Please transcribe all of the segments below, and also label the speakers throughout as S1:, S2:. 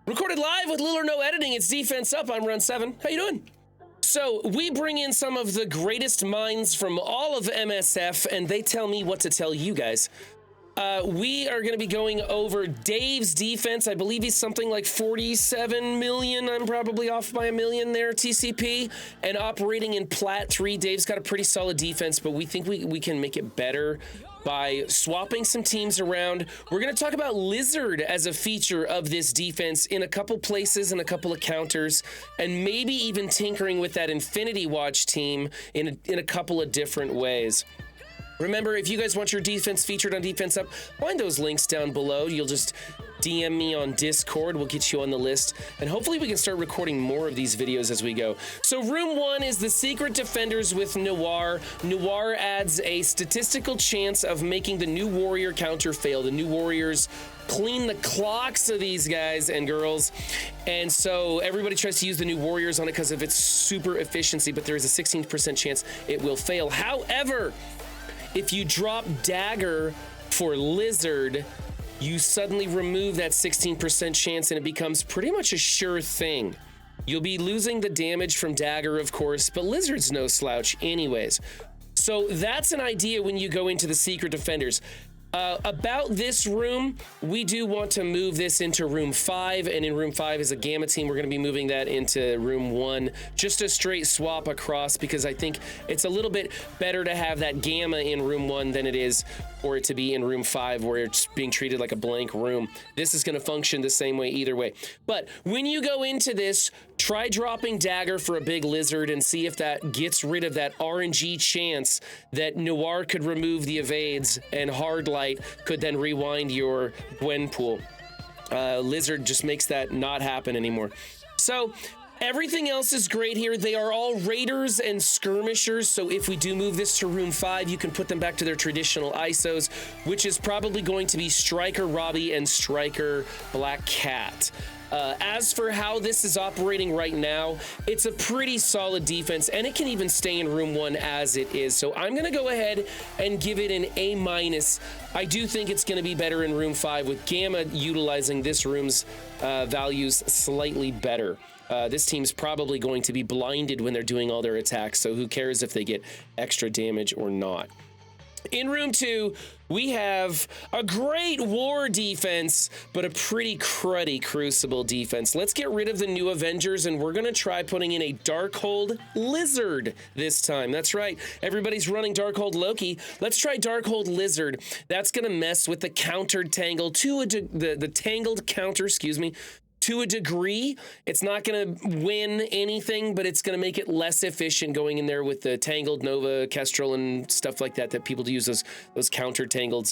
S1: Recorded live with little or no editing, it's Defense Up. I'm Run 7. How you doing? So we bring in some of the greatest minds from all of MSF, and they tell me what to tell you guys. We are going to be going over Dave's defense. I believe he's something like 47 million. I'm probably off by $1 million there, TCP. And operating in Plat 3, Dave's got a pretty solid defense, but we think we can make it better by swapping some teams around. We're going to talk about Lizard as a feature of this defense in a couple places and a couple of counters, and maybe even tinkering with that Infinity Watch team in a couple of different ways. Remember, if you guys want your defense featured on Defense Up, find those links down below. You'll just DM me on Discord. We'll get you on the list. And hopefully we can start recording more of these videos as we go. So room 1 is the Secret Defenders with Noir. Noir adds a statistical chance of making the new Warrior counter fail. The new Warriors clean the clocks of these guys and girls. And so everybody tries to use the new Warriors on it because of its super efficiency, but there is a 16% chance it will fail. However, if you drop Dagger for Lizard, you suddenly remove that 16% chance and it becomes pretty much a sure thing. You'll be losing the damage from Dagger, of course, but Lizard's no slouch anyways. So that's an idea when you go into the Secret Defenders. About this room, we do want to move this into room 5, and in room 5 is a Gamma team. We're going to be moving that into room 1, just a straight swap across, because I think it's a little bit better to have that Gamma in room 1 than it is for it to be in room 5, where it's being treated like a blank room. This is going to function the same way either way. But when you go into this, try dropping Dagger for a big Lizard and see if that gets rid of that RNG chance that Noir could remove the evades and Hardlight could then rewind your Gwenpool. Lizard just makes that not happen anymore. So everything else is great here. They are all raiders and skirmishers, so if we do move this to room 5, you can put them back to their traditional ISOs, which is probably going to be Striker Robbie and Striker Black Cat. As for how this is operating right now, it's a pretty solid defense, and it can even stay in room 1 as it is. So I'm going to go ahead and give it an A-. I do think it's going to be better in room 5 with Gamma utilizing this room's values slightly better. This team's probably going to be blinded when they're doing all their attacks, so who cares if they get extra damage or not. In room 2, we have a great war defense, but a pretty cruddy Crucible defense. Let's get rid of the new Avengers, and we're going to try putting in a Darkhold Lizard this time. That's right. Everybody's running Darkhold Loki. Let's try Darkhold Lizard. That's going to mess with the countered tangle to the tangled counter, to a degree. It's not going to win anything, but it's going to make it less efficient going in there with the Tangled Nova, Kestrel, and stuff like that people use those tangled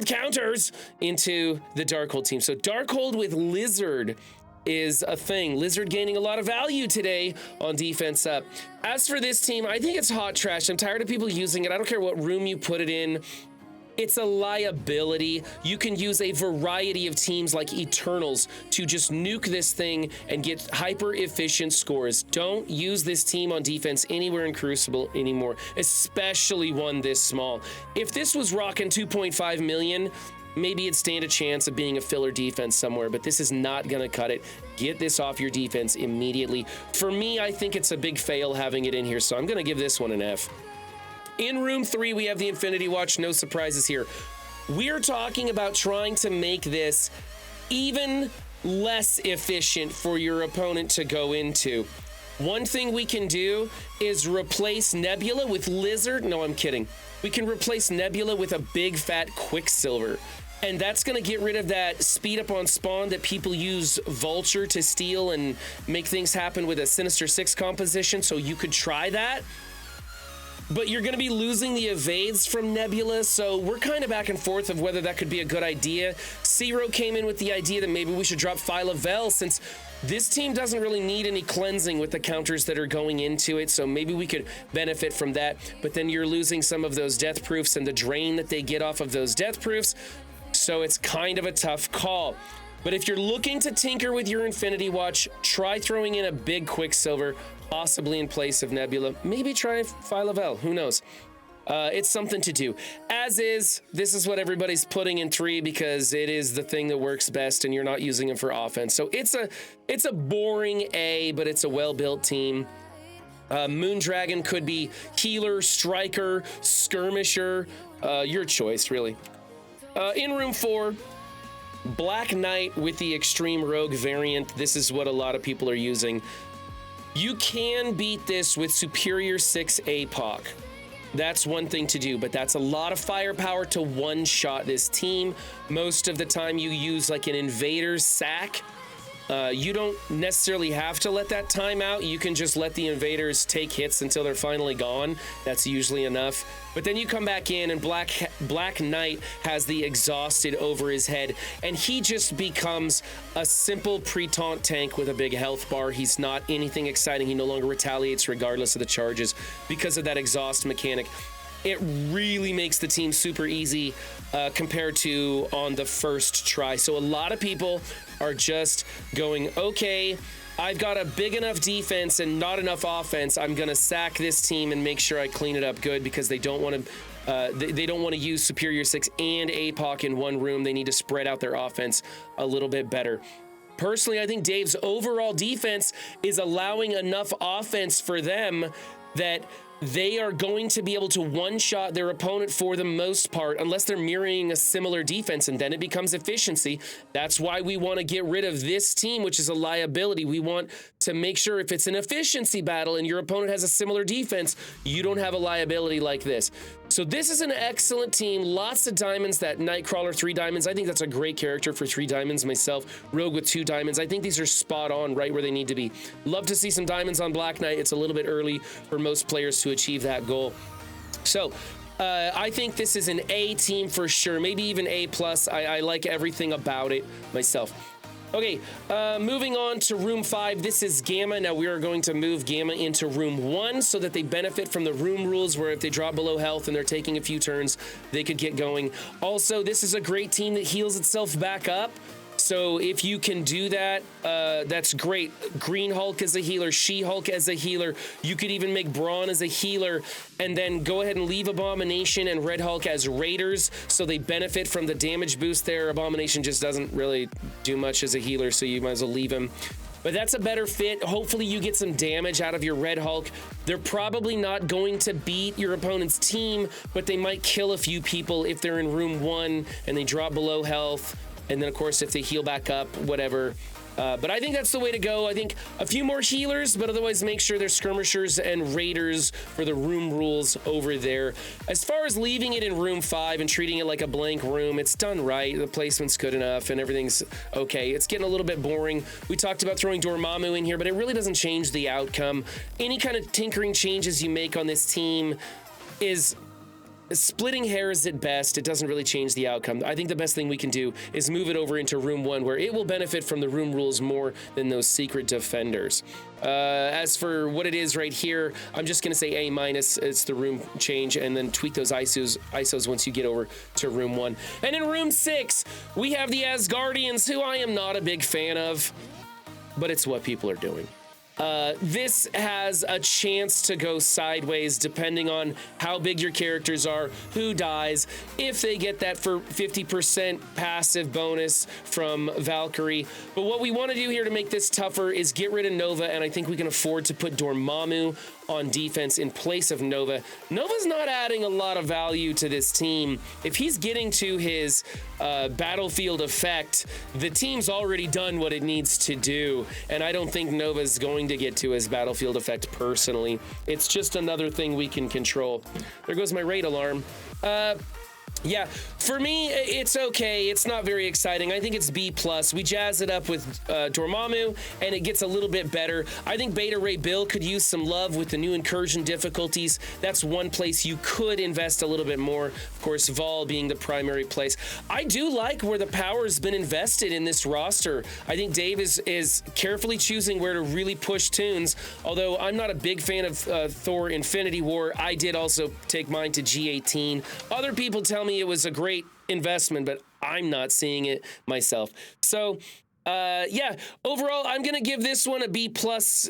S1: counters into the Darkhold team. So Darkhold with Lizard is a thing. Lizard gaining a lot of value today on Defense Up. As for this team, I think it's hot trash. I'm tired of people using it. I don't care what room you put it in. It's a liability. You can use a variety of teams like Eternals to just nuke this thing and get hyper efficient scores. Don't use this team on defense anywhere in Crucible anymore, especially one this small. If this was rocking 2.5 million, maybe it'd stand a chance of being a filler defense somewhere, but this is not gonna cut it. Get this off your defense immediately. For me, I think it's a big fail having it in here, so I'm gonna give this one an F. In room 3, we have the Infinity Watch. No surprises here. We're talking about trying to make this even less efficient for your opponent to go into. One thing we can do is replace Nebula with Lizard. No, I'm kidding. We can replace Nebula with a big fat Quicksilver. And that's going to get rid of that speed up on spawn that people use Vulture to steal and make things happen with a Sinister Six composition. So you could try that. But you're going to be losing the evades from Nebula, so we're kind of back and forth of whether that could be a good idea. Zero came in with the idea that maybe we should drop Phyla-Vel, since this team doesn't really need any cleansing with the counters that are going into it, so maybe we could benefit from that. But then you're losing some of those death proofs and the drain that they get off of those death proofs, so it's kind of a tough call. But if you're looking to tinker with your Infinity Watch, try throwing in a big Quicksilver, possibly in place of Nebula. Maybe try Phyla-Vel, who knows? It's something to do. As is, this is what everybody's putting in 3 because it is the thing that works best and you're not using them for offense. So it's a boring A, but it's a well-built team. Moondragon could be healer, striker, skirmisher, your choice, really. In room 4, Black Knight with the Extreme Rogue variant. This is what a lot of people are using. You can beat this with Superior 6 APOC. That's one thing to do, but that's a lot of firepower to one-shot this team. Most of the time you use like an invader's sack. You don't necessarily have to let that time out. You can just let the invaders take hits until they're finally gone. That's usually enough. But then you come back in and Black Knight has the exhausted over his head, and he just becomes a simple pre-taunt tank with a big health bar. He's not anything exciting. He no longer retaliates regardless of the charges because of that exhaust mechanic. It really makes the team super easy compared to on the first try. So a lot of people are just going, okay, I've got a big enough defense and not enough offense. I'm gonna sack this team and make sure I clean it up good because they don't want to. They don't want to use Superior 6 and APOC in one room. They need to spread out their offense a little bit better. Personally, I think Dave's overall defense is allowing enough offense for them that they are going to be able to one-shot their opponent for the most part, unless they're mirroring a similar defense, and then it becomes efficiency. That's why we want to get rid of this team, which is a liability. We want to make sure if it's an efficiency battle and your opponent has a similar defense, you don't have a liability like this. So this is an excellent team. Lots of diamonds. That Nightcrawler 3 diamonds. I think that's a great character for 3 diamonds myself. Rogue with 2 diamonds. I think these are spot on, right where they need to be. Love to see some diamonds on Black Knight. It's a little bit early for most players to achieve that goal. So I think this is an A team for sure. Maybe even A+. I like everything about it myself. Okay, moving on to room 5. This is Gamma. Now we are going to move Gamma into room 1 so that they benefit from the room rules where if they drop below health and they're taking a few turns, they could get going. Also, this is a great team that heals itself back up. So if you can do that, that's great. Green Hulk as a healer, She-Hulk as a healer. You could even make Brawn as a healer and then go ahead and leave Abomination and Red Hulk as raiders so they benefit from the damage boost there. Abomination just doesn't really do much as a healer, so you might as well leave him. But that's a better fit. Hopefully you get some damage out of your Red Hulk. They're probably not going to beat your opponent's team, but they might kill a few people if they're in room 1 and they drop below health. And then, of course, if they heal back up, whatever. But I think that's the way to go. I think a few more healers, but otherwise make sure there's skirmishers and raiders for the room rules over there. As far as leaving it in room 5 and treating it like a blank room, it's done right. The placement's good enough and everything's okay. It's getting a little bit boring. We talked about throwing Dormammu in here, but it really doesn't change the outcome. Any kind of tinkering changes you make on this team is splitting hairs at best. It doesn't really change the outcome. I think the best thing we can do is move it over into room 1 where it will benefit from the room rules more than those secret defenders. As for what it is right here, I'm just going to say A-. It's the room change, and then tweak those ISOs once you get over to room 1. And in room 6, we have the Asgardians, who I am not a big fan of, but it's what people are doing. This has a chance to go sideways depending on how big your characters are, who dies, if they get that for 50% passive bonus from Valkyrie. But what we want to do here to make this tougher is get rid of Nova, and I think we can afford to put Dormammu on defense in place of Nova. Nova's not adding a lot of value to this team. If he's getting to his battlefield effect, the team's already done what it needs to do, and I don't think Nova's going to get to his battlefield effect personally. It's just another thing we can control. There goes my raid alarm. Yeah, for me, it's okay. It's not very exciting. I think it's B+. We jazz it up with Dormammu, and it gets a little bit better. I think Beta Ray Bill could use some love with the new incursion difficulties. That's one place you could invest a little bit more. Of course, Vol being the primary place. I do like where the power's been invested in this roster. I think Dave is carefully choosing where to really push tunes, although I'm not a big fan of Thor Infinity War. I did also take mine to G18. Other people tell me it was a great investment, but I'm not seeing it myself. So yeah, overall, I'm gonna give this one a B+.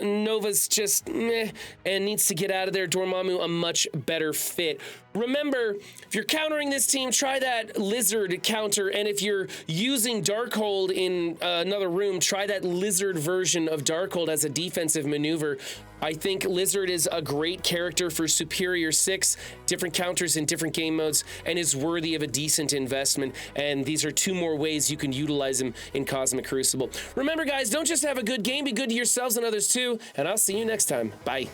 S1: Nova's just meh and needs to get out of there. Dormammu, a much better fit. Remember, if you're countering this team, try that lizard counter, and if you're using Darkhold in another room, try that lizard version of Darkhold as a defensive maneuver. I think Lizard is a great character for Superior 6, different counters in different game modes, and is worthy of a decent investment, and these are 2 more ways you can utilize him in Cosmic Crucible. Remember, guys, don't just have a good game, be good to yourselves and others too, and I'll see you next time. Bye.